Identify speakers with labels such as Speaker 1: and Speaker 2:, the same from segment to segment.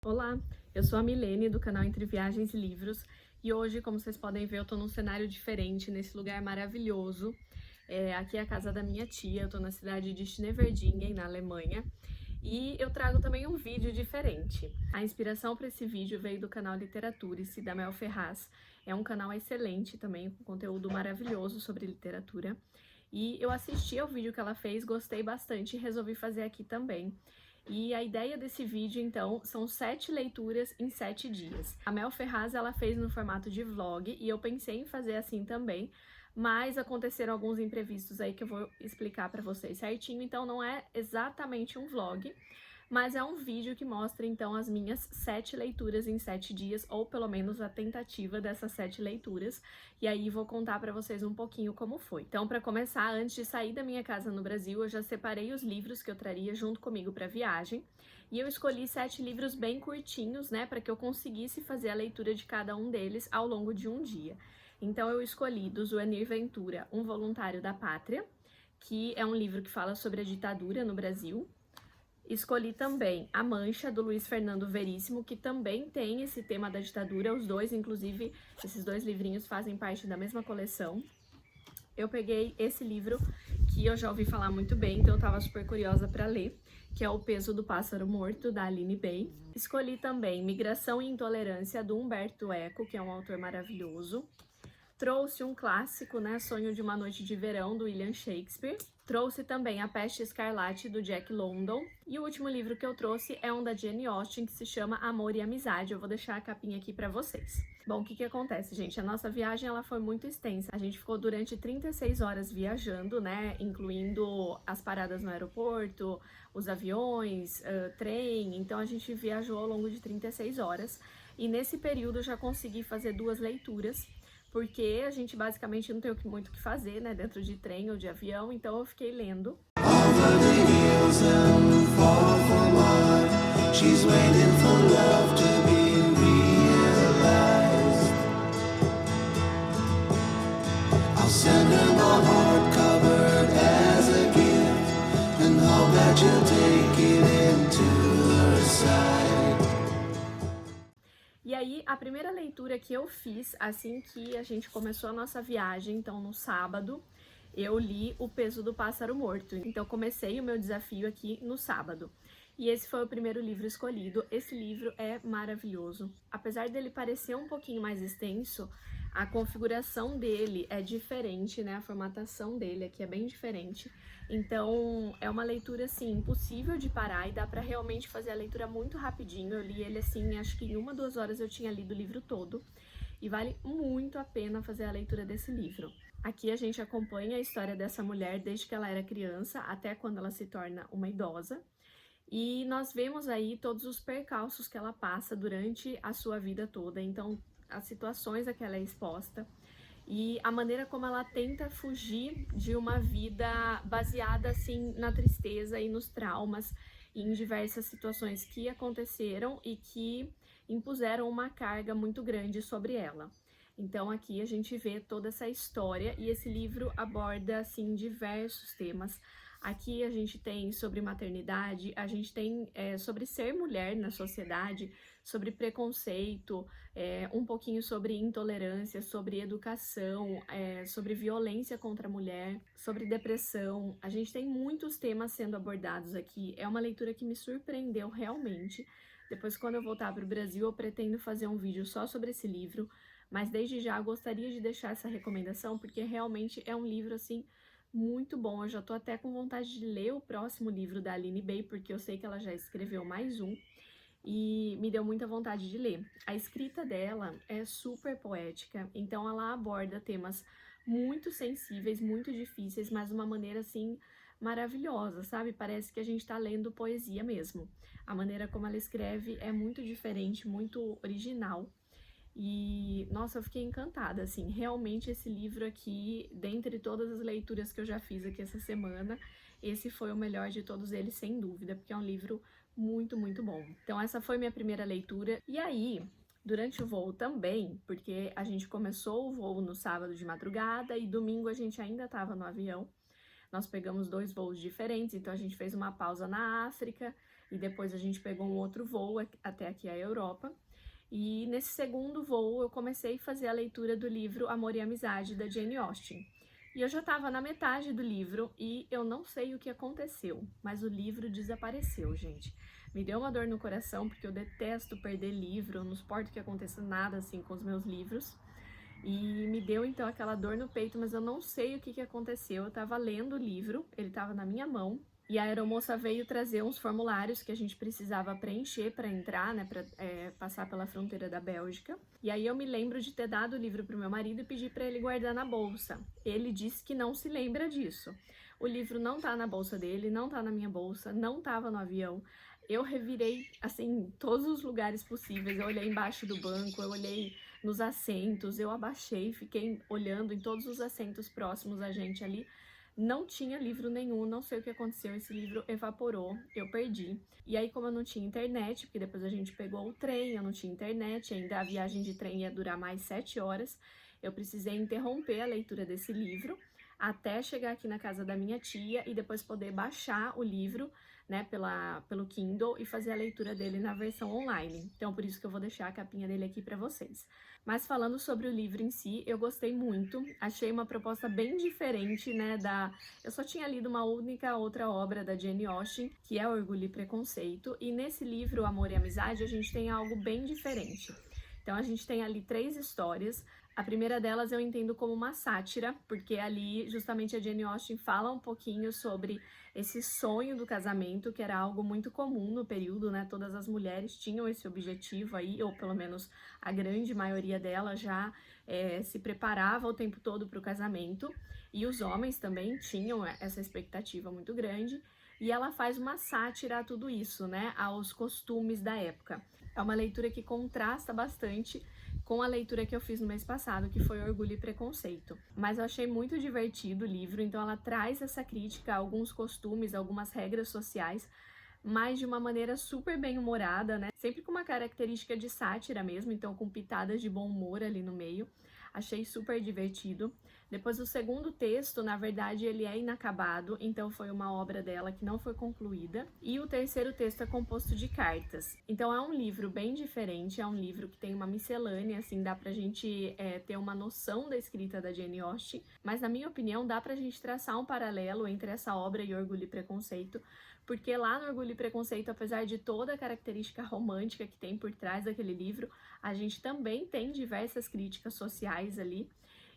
Speaker 1: Olá, eu sou a Milene do canal Entre Viagens e Livros e hoje, como vocês podem ver, eu tô num cenário diferente, nesse lugar maravilhoso. Aqui é a casa da minha tia, eu tô na cidade de Schneverdingen, na Alemanha, e eu trago também um vídeo diferente. A inspiração para esse vídeo veio do canal Literaturice, da Mel Ferraz. É um canal excelente também, com conteúdo maravilhoso sobre literatura. E eu assisti ao vídeo que ela fez, gostei bastante e resolvi fazer aqui também. E a ideia desse vídeo, então, são 7 leituras em 7 dias. A Mel Ferraz, ela fez no formato de vlog e eu pensei em fazer assim também, mas aconteceram alguns imprevistos aí que eu vou explicar pra vocês certinho, então não é exatamente um vlog, mas é um vídeo que mostra, então, as minhas 7 leituras em 7 dias, ou pelo menos a tentativa dessas 7 leituras, e aí vou contar pra vocês um pouquinho como foi. Então, pra começar, antes de sair da minha casa no Brasil, eu já separei os livros que eu traria junto comigo pra viagem, e eu escolhi 7 livros bem curtinhos, né, pra que eu conseguisse fazer a leitura de cada um deles ao longo de um dia. Então, eu escolhi do Zuanir Ventura, Um Voluntário da Pátria, que é um livro que fala sobre a ditadura no Brasil. Escolhi também A Mancha, do Luiz Fernando Veríssimo, que também tem esse tema da ditadura. Os dois, inclusive, esses dois livrinhos fazem parte da mesma coleção. Eu peguei esse livro que eu já ouvi falar muito bem, então eu tava super curiosa para ler, que é O Peso do Pássaro Morto, da Aline Bay. Escolhi também Migração e Intolerância, do Humberto Eco, que é um autor maravilhoso. Trouxe um clássico, né, Sonho de uma Noite de Verão, do William Shakespeare. Trouxe também A Peste Escarlate, do Jack London. E o último livro que eu trouxe é um da Jane Austen, que se chama Amor e Amizade. Eu vou deixar a capinha aqui pra vocês. Bom, o que acontece, gente? A nossa viagem, ela foi muito extensa. A gente ficou durante 36 horas viajando, né, incluindo as paradas no aeroporto, os aviões, trem. Então, a gente viajou ao longo de 36 horas. E nesse período, eu já consegui fazer 2 leituras, porque a gente basicamente não tem muito o que fazer, né, dentro de trem ou de avião, então eu fiquei lendo. E aí, a primeira leitura que eu fiz, assim que a gente começou a nossa viagem, então no sábado, eu li O Peso do Pássaro Morto. Então, comecei o meu desafio aqui no sábado. E esse foi o primeiro livro escolhido. Esse livro é maravilhoso. Apesar dele parecer um pouquinho mais extenso, a configuração dele é diferente, né? A formatação dele aqui é bem diferente. Então, é uma leitura, assim, impossível de parar e dá pra realmente fazer a leitura muito rapidinho. Eu li ele, assim, acho que em 1, 2 horas eu tinha lido o livro todo. E vale muito a pena fazer a leitura desse livro. Aqui a gente acompanha a história dessa mulher desde que ela era criança até quando ela se torna uma idosa. E nós vemos aí todos os percalços que ela passa durante a sua vida toda. Então, as situações a que ela é exposta e a maneira como ela tenta fugir de uma vida baseada assim na tristeza e nos traumas e em diversas situações que aconteceram e que impuseram uma carga muito grande sobre ela. Então aqui a gente vê toda essa história e esse livro aborda assim diversos temas. Aqui a gente tem sobre maternidade, a gente tem sobre ser mulher na sociedade, sobre preconceito, um pouquinho sobre intolerância, sobre educação, sobre violência contra a mulher, sobre depressão. A gente tem muitos temas sendo abordados aqui. É uma leitura que me surpreendeu realmente. Depois, quando eu voltar para o Brasil, eu pretendo fazer um vídeo só sobre esse livro, mas desde já gostaria de deixar essa recomendação, porque realmente é um livro, assim, muito bom. Eu já tô até com vontade de ler o próximo livro da Aline Bay, porque eu sei que ela já escreveu mais um, e me deu muita vontade de ler. A escrita dela é super poética, então ela aborda temas muito sensíveis, muito difíceis, mas de uma maneira, assim, maravilhosa, sabe? Parece que a gente tá lendo poesia mesmo. A maneira como ela escreve é muito diferente, muito original. E, nossa, eu fiquei encantada, assim, realmente esse livro aqui, dentre todas as leituras que eu já fiz aqui essa semana, esse foi o melhor de todos eles, sem dúvida, porque é um livro muito, muito bom. Então essa foi minha primeira leitura, e aí, durante o voo também, porque a gente começou o voo no sábado de madrugada e domingo a gente ainda estava no avião, nós pegamos 2 voos diferentes, então a gente fez uma pausa na África e depois a gente pegou um outro voo até aqui a Europa. E nesse segundo voo eu comecei a fazer a leitura do livro Amor e Amizade, da Jane Austen. E eu já estava na metade do livro e eu não sei o que aconteceu, mas o livro desapareceu, gente. Me deu uma dor no coração, porque eu detesto perder livro, eu não suporto que aconteça nada assim com os meus livros. E me deu então aquela dor no peito, mas eu não sei o que aconteceu. Eu estava lendo o livro, ele estava na minha mão, e a aeromoça veio trazer uns formulários que a gente precisava preencher para entrar, né, para passar pela fronteira da Bélgica. E aí eu me lembro de ter dado o livro pro meu marido e pedir para ele guardar na bolsa. Ele disse que não se lembra disso. O livro não tá na bolsa dele, não tá na minha bolsa, não tava no avião. Eu revirei, assim, todos os lugares possíveis. Eu olhei embaixo do banco, eu olhei nos assentos, eu abaixei, fiquei olhando em todos os assentos próximos a gente ali. Não tinha livro nenhum, não sei o que aconteceu, esse livro evaporou, eu perdi. E aí, como eu não tinha internet, porque depois a gente pegou o trem, eu não tinha internet, ainda a viagem de trem ia durar mais 7 horas, eu precisei interromper a leitura desse livro até chegar aqui na casa da minha tia e depois poder baixar o livro, né, pelo Kindle e fazer a leitura dele na versão online. Então, por isso que eu vou deixar a capinha dele aqui para vocês. Mas falando sobre o livro em si, eu gostei muito, achei uma proposta bem diferente, né, eu só tinha lido uma única outra obra da Jane Austen, que é Orgulho e Preconceito, e nesse livro, Amor e Amizade, a gente tem algo bem diferente. Então, a gente tem ali 3 histórias. A primeira delas eu entendo como uma sátira, porque ali justamente a Jane Austen fala um pouquinho sobre esse sonho do casamento, que era algo muito comum no período, né? Todas as mulheres tinham esse objetivo aí, ou pelo menos a grande maioria delas já se preparava o tempo todo para o casamento, e os homens também tinham essa expectativa muito grande, e ela faz uma sátira a tudo isso, né? Aos costumes da época. É uma leitura que contrasta bastante com a leitura que eu fiz no mês passado, que foi Orgulho e Preconceito. Mas eu achei muito divertido o livro, então ela traz essa crítica a alguns costumes, algumas regras sociais, mas de uma maneira super bem-humorada, né? Sempre com uma característica de sátira mesmo, então com pitadas de bom humor ali no meio. Achei super divertido. Depois o segundo texto, na verdade, ele é inacabado, então foi uma obra dela que não foi concluída. E o terceiro texto é composto de cartas. Então é um livro bem diferente, é um livro que tem uma miscelânea, assim, dá pra gente ter uma noção da escrita da Jane Austen, mas na minha opinião dá pra gente traçar um paralelo entre essa obra e Orgulho e Preconceito, porque lá no Orgulho e Preconceito, apesar de toda a característica romântica que tem por trás daquele livro, a gente também tem diversas críticas sociais ali,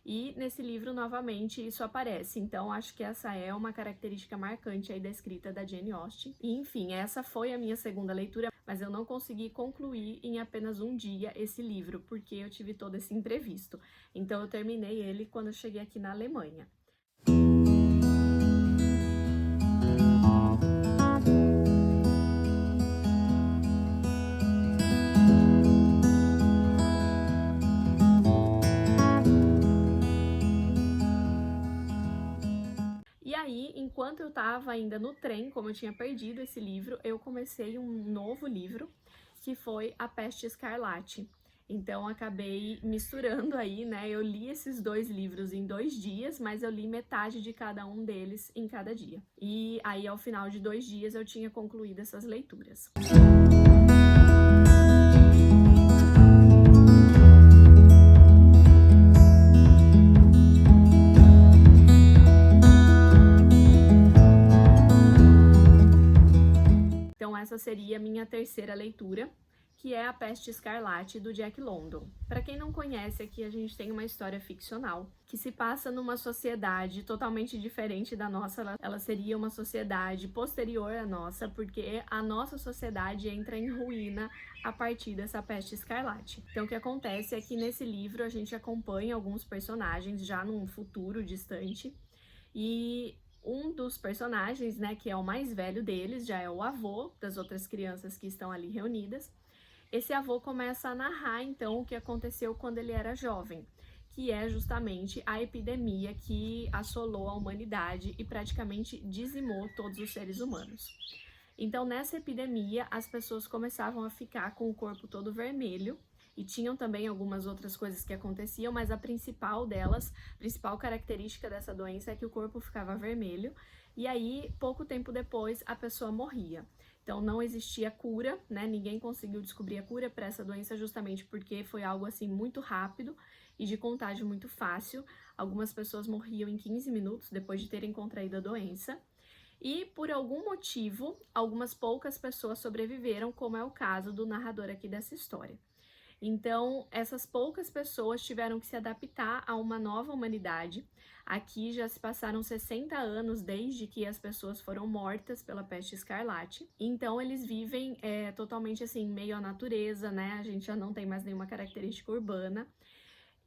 Speaker 1: e nesse livro, novamente, isso aparece. Então, acho que essa é uma característica marcante aí da escrita da Jane Austen. E, enfim, essa foi a minha segunda leitura, mas eu não consegui concluir em apenas um dia esse livro, porque eu tive todo esse imprevisto. Então, eu terminei ele quando eu cheguei aqui na Alemanha. Enquanto eu estava ainda no trem, como eu tinha perdido esse livro, eu comecei um novo livro, que foi A Peste Escarlate. Então, acabei misturando aí, né? Eu li esses 2 livros em 2 dias, mas eu li metade de cada um deles em cada dia. E aí, ao final de 2 dias, eu tinha concluído essas leituras. Essa seria a minha terceira leitura, que é A Peste Escarlate, do Jack London. Para quem não conhece, aqui a gente tem uma história ficcional que se passa numa sociedade totalmente diferente da nossa. Ela seria uma sociedade posterior à nossa, porque a nossa sociedade entra em ruína a partir dessa peste escarlate. Então, o que acontece é que nesse livro a gente acompanha alguns personagens já num futuro distante, e um dos personagens, né, que é o mais velho deles, já é o avô das outras crianças que estão ali reunidas. Esse avô começa a narrar, então, o que aconteceu quando ele era jovem, que é justamente a epidemia que assolou a humanidade e praticamente dizimou todos os seres humanos. Então, nessa epidemia, as pessoas começavam a ficar com o corpo todo vermelho e tinham também algumas outras coisas que aconteciam, mas a principal delas, a principal característica dessa doença é que o corpo ficava vermelho, e aí, pouco tempo depois, a pessoa morria. Então, não existia cura, né? Ninguém conseguiu descobrir a cura para essa doença justamente porque foi algo assim muito rápido e de contágio muito fácil. Algumas pessoas morriam em 15 minutos depois de terem contraído a doença. E, por algum motivo, algumas poucas pessoas sobreviveram, como é o caso do narrador aqui dessa história. Então, essas poucas pessoas tiveram que se adaptar a uma nova humanidade. Aqui já se passaram 60 anos desde que as pessoas foram mortas pela peste escarlate. Então, eles vivem totalmente assim, meio à natureza, né? A gente já não tem mais nenhuma característica urbana.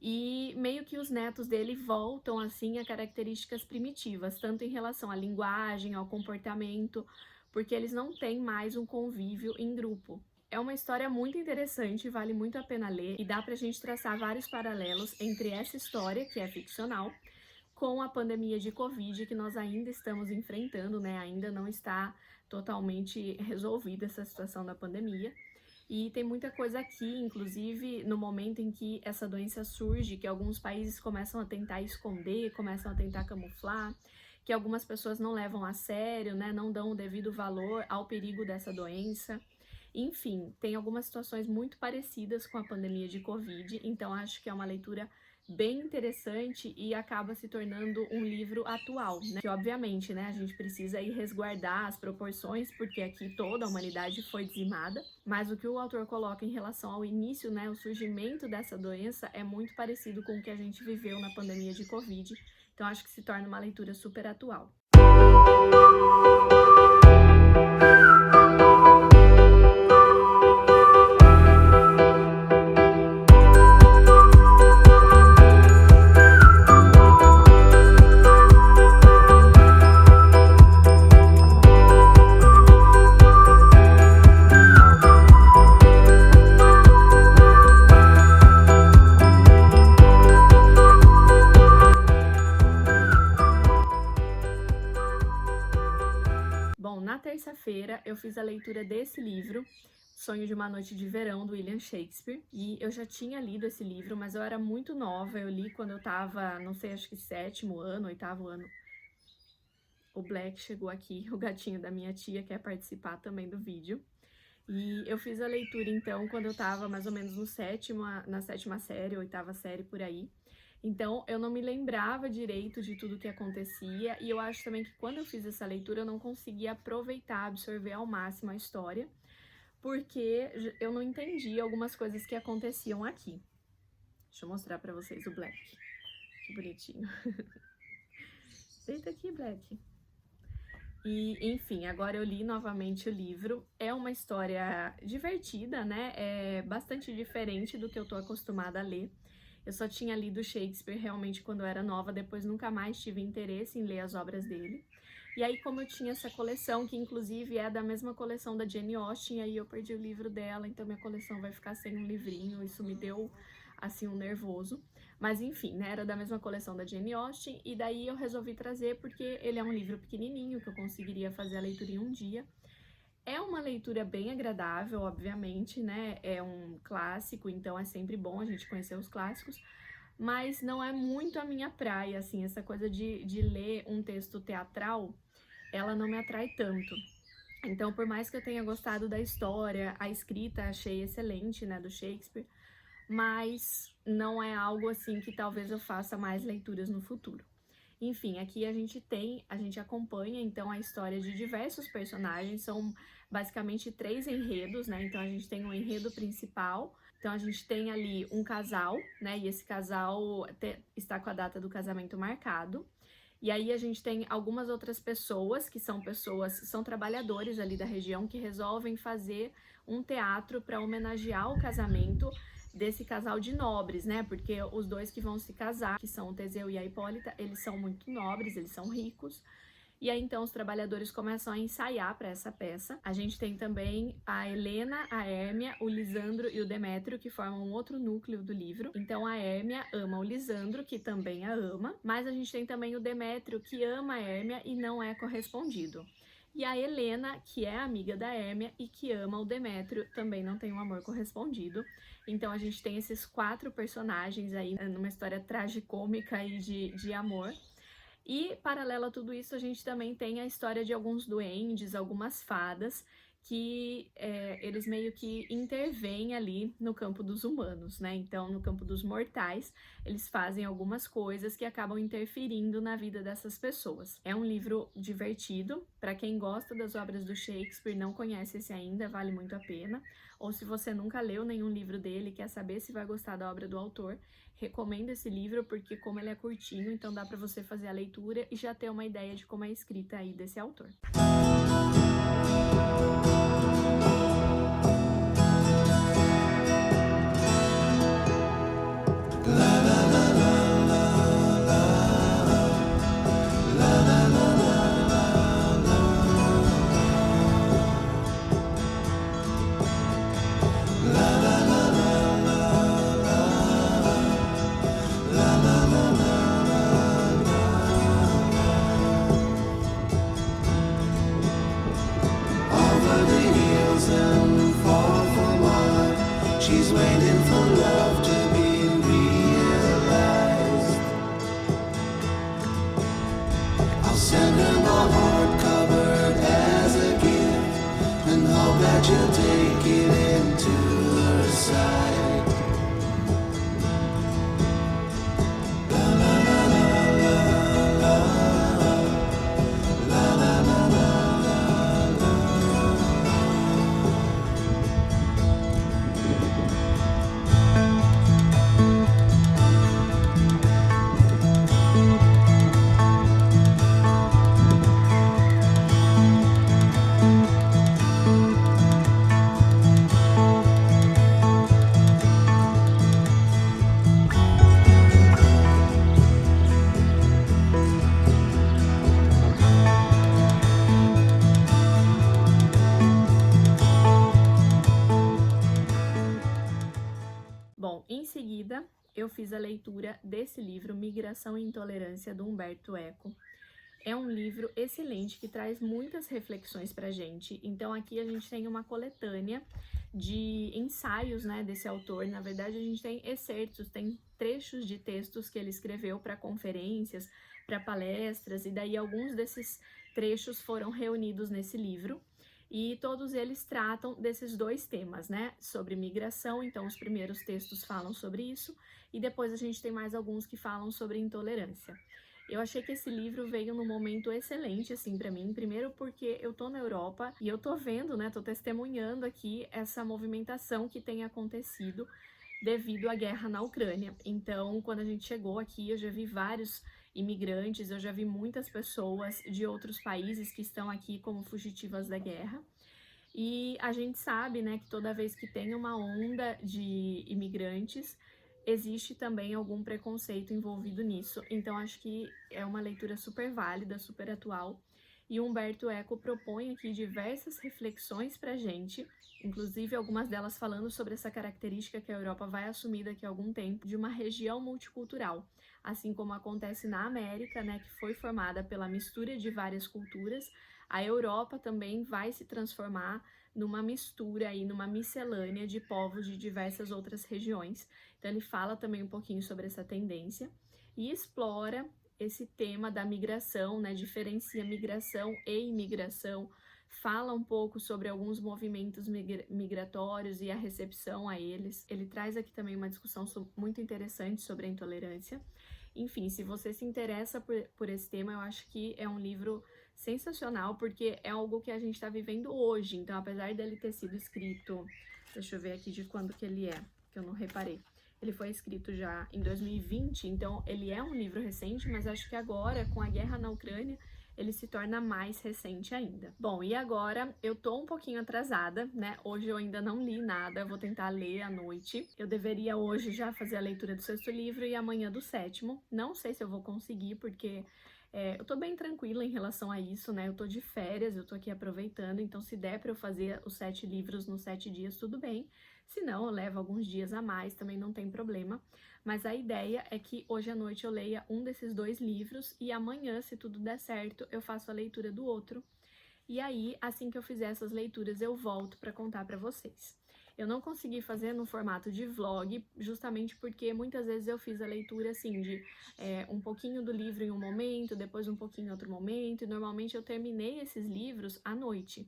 Speaker 1: E meio que os netos dele voltam assim a características primitivas, tanto em relação à linguagem, ao comportamento, porque eles não têm mais um convívio em grupo. É uma história muito interessante, vale muito a pena ler e dá pra gente traçar vários paralelos entre essa história, que é ficcional, com a pandemia de Covid que nós ainda estamos enfrentando, né? Ainda não está totalmente resolvida essa situação da pandemia. E tem muita coisa aqui, inclusive no momento em que essa doença surge, que alguns países começam a tentar esconder, começam a tentar camuflar, que algumas pessoas não levam a sério, né, não dão o devido valor ao perigo dessa doença. Enfim, tem algumas situações muito parecidas com a pandemia de Covid, então acho que é uma leitura bem interessante e acaba se tornando um livro atual, né? Que obviamente, né, a gente precisa ir resguardar as proporções, porque aqui toda a humanidade foi dizimada, mas o que o autor coloca em relação ao início, né, o surgimento dessa doença é muito parecido com o que a gente viveu na pandemia de Covid, então acho que se torna uma leitura super atual. Bom, na terça-feira eu fiz a leitura desse livro, Sonho de uma Noite de Verão, do William Shakespeare, e eu já tinha lido esse livro, mas eu era muito nova, eu li quando eu tava, não sei, acho que 7º ano, 8º ano. O Black chegou aqui, o gatinho da minha tia, quer participar também do vídeo. E eu fiz a leitura, então, quando eu tava mais ou menos na 7ª série, 8ª série, por aí. Então, eu não me lembrava direito de tudo que acontecia, e eu acho também que quando eu fiz essa leitura, eu não conseguia aproveitar, absorver ao máximo a história, porque eu não entendi algumas coisas que aconteciam aqui. Deixa eu mostrar pra vocês o Black. Que bonitinho. Deita aqui, Black. E, enfim, agora eu li novamente o livro. É uma história divertida, né? É bastante diferente do que eu tô acostumada a ler. Eu só tinha lido Shakespeare realmente quando eu era nova, depois nunca mais tive interesse em ler as obras dele. E aí, como eu tinha essa coleção, que inclusive é da mesma coleção da Jane Austen, aí eu perdi o livro dela, então minha coleção vai ficar sem um livrinho, isso me deu, assim, um nervoso. Mas enfim, né, era da mesma coleção da Jane Austen, e daí eu resolvi trazer porque ele é um livro pequenininho, que eu conseguiria fazer a leitura em um dia. É uma leitura bem agradável, obviamente, né, é um clássico, então é sempre bom a gente conhecer os clássicos, mas não é muito a minha praia, assim, essa coisa de ler um texto teatral, ela não me atrai tanto. Então, por mais que eu tenha gostado da história, a escrita achei excelente, né, do Shakespeare, mas não é algo assim que talvez eu faça mais leituras no futuro. Enfim, aqui a gente acompanha então a história de diversos personagens, são basicamente 3 enredos, né? Então a gente tem um enredo principal, então a gente tem ali um casal, né? E esse casal está com a data do casamento marcado. E aí a gente tem algumas outras pessoas que são trabalhadores ali da região que resolvem fazer um teatro para homenagear o casamento desse casal de nobres, né? Porque os dois que vão se casar, que são o Teseu e a Hipólita, eles são muito nobres, eles são ricos. E aí então os trabalhadores começam a ensaiar para essa peça. A gente tem também a Helena, a Hérmia, o Lisandro e o Demétrio, que formam um outro núcleo do livro. Então a Hérmia ama o Lisandro, que também a ama, mas a gente tem também o Demétrio, que ama a Hérmia e não é correspondido. E a Helena, que é amiga da Hérmia e que ama o Demétrio, também não tem um amor correspondido. Então a gente tem esses 4 personagens aí numa história tragicômica aí de amor. E, paralelo a tudo isso, a gente também tem a história de alguns duendes, algumas fadas, que eles meio que intervêm ali no campo dos humanos, né? Então, no campo dos mortais, eles fazem algumas coisas que acabam interferindo na vida dessas pessoas. É um livro divertido, para quem gosta das obras do Shakespeare, não conhece esse ainda, vale muito a pena. Ou se você nunca leu nenhum livro dele, quer saber se vai gostar da obra do autor, recomendo esse livro porque como ele é curtinho, então dá para você fazer a leitura e já ter uma ideia de como é a escrita aí desse autor.
Speaker 2: She's waiting for love to be realized. I'll send her my heart covered as a gift and hope that she'll take it into her side. La la la la la la la la la la.
Speaker 1: Bom, em seguida eu fiz a leitura desse livro, Migração e Intolerância, do Umberto Eco. É um livro excelente que traz muitas reflexões pra gente. Então aqui a gente tem uma coletânea de ensaios, né, desse autor. Na verdade a gente tem excertos, tem trechos de textos que ele escreveu para conferências, para palestras, e daí alguns desses trechos foram reunidos nesse livro. E todos eles tratam desses 2 temas, né? Sobre migração, então os primeiros textos falam sobre isso, e depois a gente tem mais alguns que falam sobre intolerância. Eu achei que esse livro veio num momento excelente, assim, pra mim. Primeiro porque eu tô na Europa e eu tô vendo, né, tô testemunhando aqui essa movimentação que tem acontecido devido à guerra na Ucrânia. Então, quando a gente chegou aqui, eu já vi vários imigrantes, eu já vi muitas pessoas de outros países que estão aqui como fugitivas da guerra. E a gente sabe, né, que toda vez que tem uma onda de imigrantes, existe também algum preconceito envolvido nisso. Então, acho que é uma leitura super válida, super atual. E Umberto Eco propõe aqui diversas reflexões pra gente, inclusive algumas delas falando sobre essa característica que a Europa vai assumir daqui a algum tempo, de uma região multicultural, assim como acontece na América, né, que foi formada pela mistura de várias culturas. A Europa também vai se transformar numa mistura e numa miscelânea de povos de diversas outras regiões. Então ele fala também um pouquinho sobre essa tendência e explora esse tema da migração, né? Diferencia migração e imigração, fala um pouco sobre alguns movimentos migratórios e a recepção a eles. Ele traz aqui também uma discussão muito interessante sobre a intolerância. Enfim, se você se interessa por esse tema, eu acho que é um livro sensacional, porque é algo que a gente está vivendo hoje. Então, apesar dele ter sido escrito, deixa eu ver aqui de quando que ele é, que eu não reparei. Ele foi escrito já em 2020, então ele é um livro recente, mas acho que agora, com a guerra na Ucrânia, ele se torna mais recente ainda. Bom, e agora eu tô um pouquinho atrasada, né? Hoje eu ainda não li nada, vou tentar ler à noite. Eu deveria hoje já fazer a leitura do 6º livro e amanhã do 7º. Não sei se eu vou conseguir, porque eu tô bem tranquila em relação a isso, né? Eu tô de férias, eu tô aqui aproveitando, então se der pra eu fazer os 7 livros nos 7 dias, tudo bem. Se não, eu levo alguns dias a mais, também não tem problema. Mas a ideia é que hoje à noite eu leia um desses 2 livros e amanhã, se tudo der certo, eu faço a leitura do outro. E aí, assim que eu fizer essas leituras, eu volto para contar para vocês. Eu não consegui fazer no formato de vlog, justamente porque muitas vezes eu fiz a leitura assim, de um pouquinho do livro em um momento, depois um pouquinho em outro momento, e normalmente eu terminei esses livros à noite,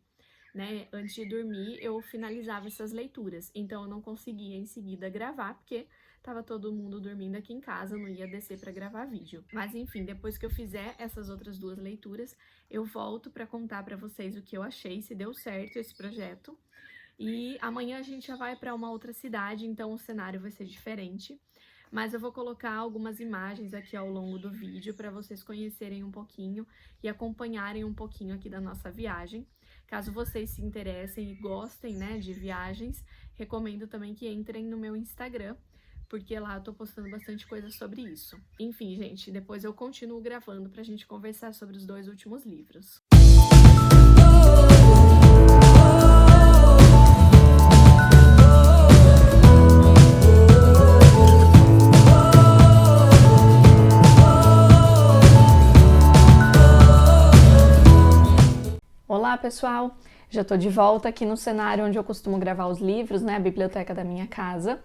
Speaker 1: né? Antes de dormir, eu finalizava essas leituras, então eu não conseguia em seguida gravar, porque tava todo mundo dormindo aqui em casa, não ia descer para gravar vídeo. Mas enfim, depois que eu fizer essas outras duas leituras, eu volto para contar para vocês o que eu achei, se deu certo esse projeto. E amanhã a gente já vai para uma outra cidade, então o cenário vai ser diferente. Mas eu vou colocar algumas imagens aqui ao longo do vídeo para vocês conhecerem um pouquinho e acompanharem um pouquinho aqui da nossa viagem. Caso vocês se interessem e gostem, né, de viagens, recomendo também que entrem no meu Instagram, porque lá eu tô postando bastante coisa sobre isso. Enfim, gente, depois eu continuo gravando pra gente conversar sobre os 2 últimos livros. Olá, pessoal! Já tô de volta aqui no cenário onde eu costumo gravar os livros, né, a biblioteca da minha casa.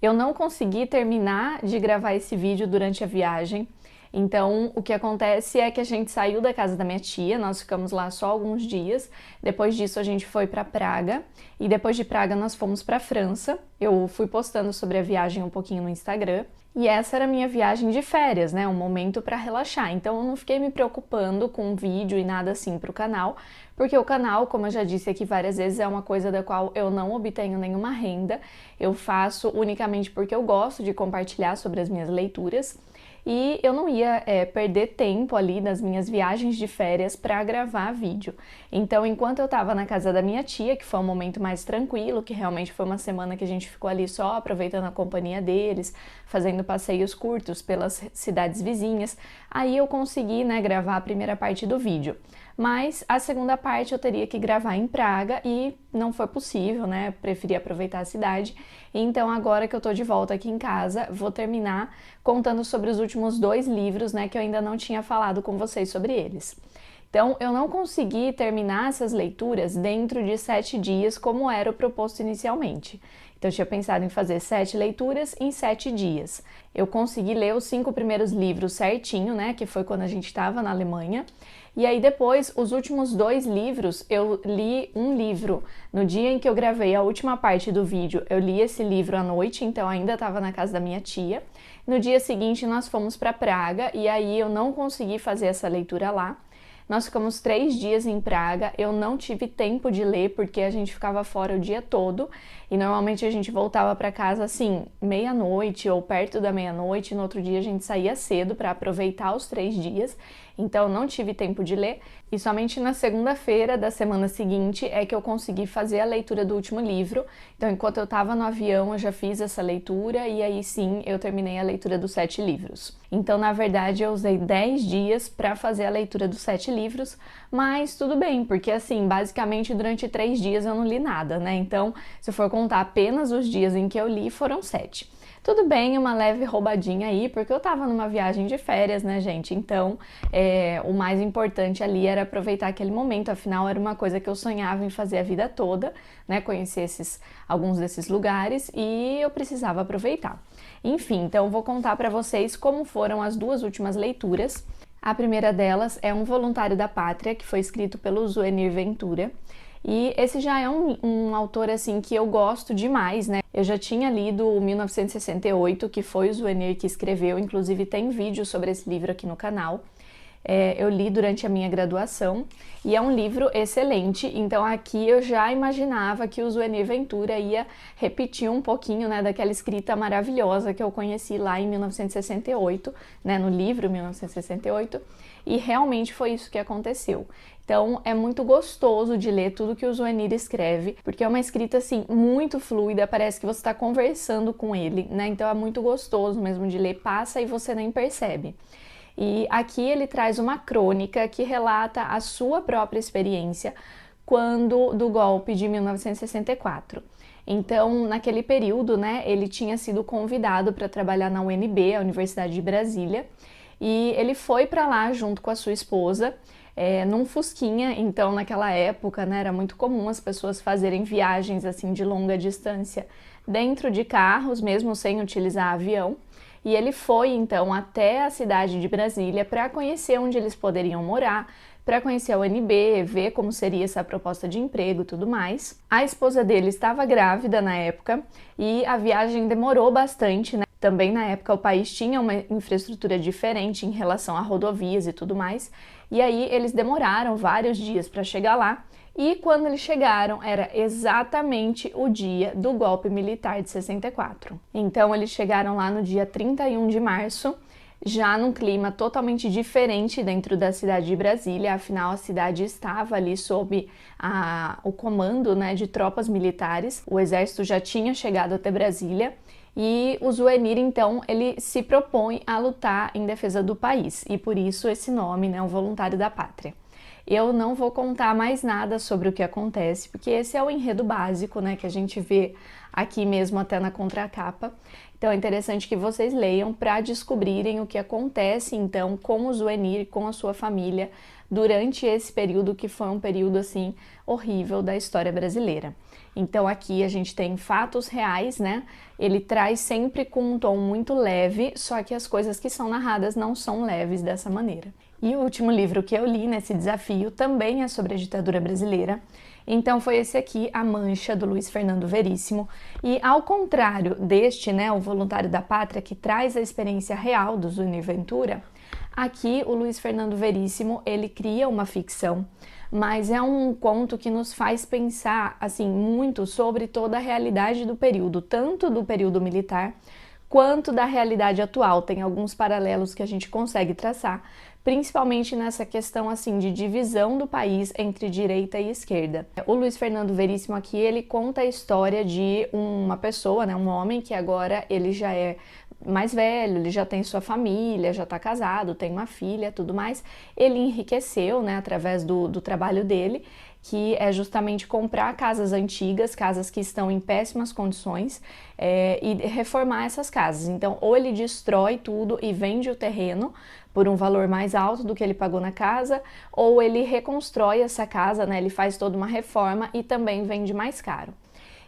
Speaker 1: Eu não consegui terminar de gravar esse vídeo durante a viagem, então o que acontece é que a gente saiu da casa da minha tia, nós ficamos lá só alguns dias, depois disso a gente foi para Praga, e depois de Praga nós fomos para França. Eu fui postando sobre a viagem um pouquinho no Instagram, e essa era a minha viagem de férias, né, um momento para relaxar, então eu não fiquei me preocupando com vídeo e nada assim para o canal, porque o canal, como eu já disse aqui várias vezes, é uma coisa da qual eu não obtenho nenhuma renda, eu faço unicamente porque eu gosto de compartilhar sobre as minhas leituras, e eu não ia perder tempo ali nas minhas viagens de férias para gravar vídeo. Então, enquanto eu estava na casa da minha tia, que foi um momento mais tranquilo, que realmente foi uma semana que a gente ficou ali só aproveitando a companhia deles, fazendo passeios curtos pelas cidades vizinhas, aí eu consegui, né, gravar a primeira parte do vídeo. Mas a segunda parte eu teria que gravar em Praga e não foi possível, né? Preferi aproveitar a cidade. Então, agora que eu tô de volta aqui em casa, vou terminar contando sobre os últimos 2 livros, né? Que eu ainda não tinha falado com vocês sobre eles. Então, eu não consegui terminar essas leituras dentro de 7 dias, como era o proposto inicialmente. Então, eu tinha pensado em fazer 7 leituras em 7 dias. Eu consegui ler os 5 primeiros livros certinho, né? Que foi quando a gente estava na Alemanha. E aí depois, os últimos 2 livros, eu li um livro no dia em que eu gravei a última parte do vídeo, eu li esse livro à noite, então ainda estava na casa da minha tia. No dia seguinte nós fomos para Praga e aí eu não consegui fazer essa leitura lá. Nós ficamos 3 dias em Praga, eu não tive tempo de ler porque a gente ficava fora o dia todo e normalmente a gente voltava para casa assim, meia-noite ou perto da meia-noite, no outro dia a gente saía cedo para aproveitar os 3 dias, então não tive tempo de ler e somente na segunda-feira da semana seguinte é que eu consegui fazer a leitura do último livro. Então enquanto eu estava no avião eu já fiz essa leitura e aí sim eu terminei a leitura dos 7 livros. Então na verdade eu usei 10 dias para fazer a leitura dos 7 livros, mas tudo bem, porque assim, basicamente durante 3 dias eu não li nada, né? Então se eu for contar apenas os dias em que eu li, foram 7. Tudo bem, uma leve roubadinha aí, porque eu tava numa viagem de férias, né, gente? Então, o mais importante ali era aproveitar aquele momento, afinal era uma coisa que eu sonhava em fazer a vida toda, né? Conhecer alguns desses lugares e eu precisava aproveitar. Enfim, então eu vou contar para vocês como foram as 2 últimas leituras. A primeira delas é Um Voluntário da Pátria, que foi escrito pelo Zuenir Ventura. E esse já é um autor, assim, que eu gosto demais, né? Eu já tinha lido o 1968, que foi o Zuenir que escreveu, inclusive tem vídeo sobre esse livro aqui no canal. Eu li durante a minha graduação e é um livro excelente, então aqui eu já imaginava que o Zuenir Ventura ia repetir um pouquinho, né, daquela escrita maravilhosa que eu conheci lá em 1968, né, no livro 1968, e realmente foi isso que aconteceu. Então é muito gostoso de ler tudo que o Zuenir escreve, porque é uma escrita assim muito fluida, parece que você está conversando com ele, né? Então é muito gostoso mesmo de ler, passa e você nem percebe. E aqui ele traz uma crônica que relata a sua própria experiência do golpe de 1964. Então, naquele período, né, ele tinha sido convidado para trabalhar na UNB, a Universidade de Brasília, e ele foi para lá junto com a sua esposa. num fusquinha. Então naquela época, né, era muito comum as pessoas fazerem viagens assim de longa distância dentro de carros, mesmo sem utilizar avião. E ele foi então até a cidade de Brasília para conhecer onde eles poderiam morar, para conhecer a UNB, ver como seria essa proposta de emprego e tudo mais. A esposa dele estava grávida na época e a viagem demorou bastante, né? Também na época o país tinha uma infraestrutura diferente em relação a rodovias e tudo mais. E aí eles demoraram vários dias para chegar lá. E quando eles chegaram, era exatamente o dia do golpe militar de 64. Então eles chegaram lá no dia 31 de março, já num clima totalmente diferente dentro da cidade de Brasília, afinal a cidade estava ali sob o comando, né, de tropas militares. O exército já tinha chegado até Brasília e o Zouenir, então, ele se propõe a lutar em defesa do país e por isso esse nome, né, o Voluntário da Pátria. Eu não vou contar mais nada sobre o que acontece, porque esse é o enredo básico, né, que a gente vê aqui mesmo até na contracapa. Então é interessante que vocês leiam para descobrirem o que acontece então com o Zouenir, com a sua família, durante esse período que foi um período assim horrível da história brasileira. Então aqui a gente tem fatos reais, né? Ele traz sempre com um tom muito leve, só que as coisas que são narradas não são leves dessa maneira. E o último livro que eu li nesse desafio também é sobre a ditadura brasileira. Então foi esse aqui, A Mancha, do Luiz Fernando Veríssimo. E ao contrário deste, né, o Voluntário da Pátria, que traz a experiência real do Zouenir Ventura, aqui o Luiz Fernando Veríssimo, ele cria uma ficção, mas é um conto que nos faz pensar assim muito sobre toda a realidade do período, tanto do período militar quanto da realidade atual. Tem alguns paralelos que a gente consegue traçar, principalmente nessa questão assim de divisão do país entre direita e esquerda. O Luiz Fernando Veríssimo aqui, ele conta a história de uma pessoa, né, um homem que agora ele já é mais velho, ele já tem sua família, já está casado, tem uma filha, tudo mais. Ele enriqueceu, né, através do trabalho dele, que é justamente comprar casas antigas, casas que estão em péssimas condições, e reformar essas casas. Então, ou ele destrói tudo e vende o terreno por um valor mais alto do que ele pagou na casa, ou ele reconstrói essa casa, né, ele faz toda uma reforma e também vende mais caro.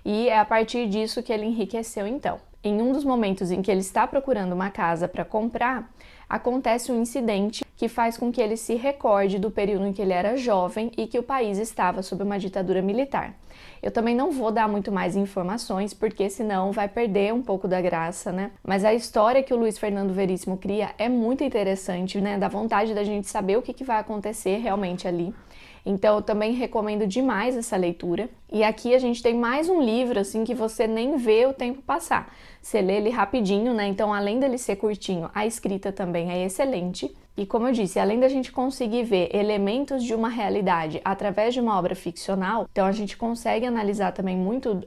Speaker 1: E é a partir disso que ele enriqueceu então. Em um dos momentos em que ele está procurando uma casa para comprar, acontece um incidente que faz com que ele se recorde do período em que ele era jovem e que o país estava sob uma ditadura militar. Eu também não vou dar muito mais informações, porque senão vai perder um pouco da graça, né? Mas a história que o Luiz Fernando Veríssimo cria é muito interessante, né? Dá vontade da gente saber o que vai acontecer realmente ali. Então eu também recomendo demais essa leitura. E aqui a gente tem mais um livro assim que você nem vê o tempo passar. Você lê ele rapidinho, né? Então além dele ser curtinho, a escrita também é excelente. E como eu disse, além da gente conseguir ver elementos de uma realidade através de uma obra ficcional, então a gente consegue analisar também muito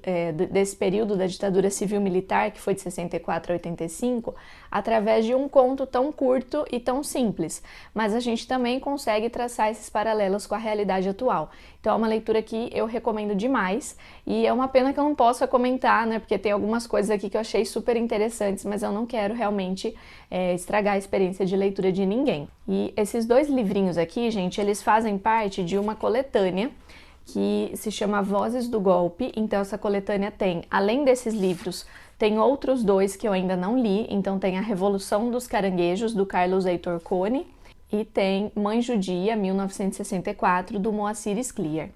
Speaker 1: desse período da ditadura civil-militar, que foi de 64 a 85, através de um conto tão curto e tão simples. Mas a gente também consegue traçar esses paralelos com a realidade atual. Então é uma leitura que eu recomendo demais, e é uma pena que eu não possa comentar, né, porque tem algumas coisas aqui que eu achei super interessantes, mas eu não quero realmente estragar a experiência de leitura de ninguém. E esses dois livrinhos aqui, gente, eles fazem parte de uma coletânea que se chama Vozes do Golpe. Então essa coletânea tem, além desses livros, tem outros dois que eu ainda não li. Então tem A Revolução dos Caranguejos, do Carlos Heitor Cone, e tem Mãe Judia, 1964, do Moacir Scliar.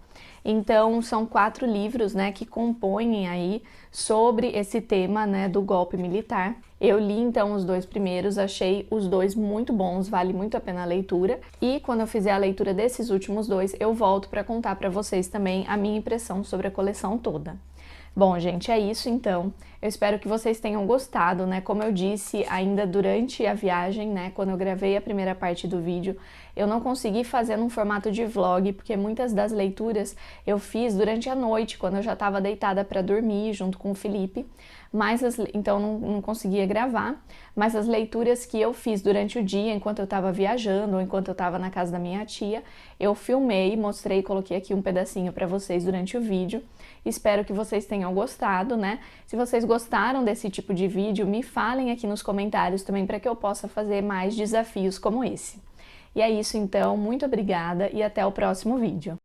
Speaker 1: Então são 4 livros, né, que compõem aí sobre esse tema, né, do golpe militar. Eu li então os 2 primeiros, achei os 2 muito bons, vale muito a pena a leitura. E quando eu fizer a leitura desses últimos 2, eu volto para contar para vocês também a minha impressão sobre a coleção toda. Bom, gente, é isso então. Eu espero que vocês tenham gostado, né? Como eu disse ainda durante a viagem, né? Quando eu gravei a primeira parte do vídeo, eu não consegui fazer num formato de vlog, porque muitas das leituras eu fiz durante a noite, quando eu já estava deitada para dormir, junto com o Felipe. Então não conseguia gravar, mas as leituras que eu fiz durante o dia, enquanto eu estava viajando ou enquanto eu estava na casa da minha tia, eu filmei, mostrei, coloquei aqui um pedacinho para vocês durante o vídeo. Espero que vocês tenham gostado, né? Se vocês gostaram desse tipo de vídeo, me falem aqui nos comentários também para que eu possa fazer mais desafios como esse. E é isso então, muito obrigada e até o próximo vídeo.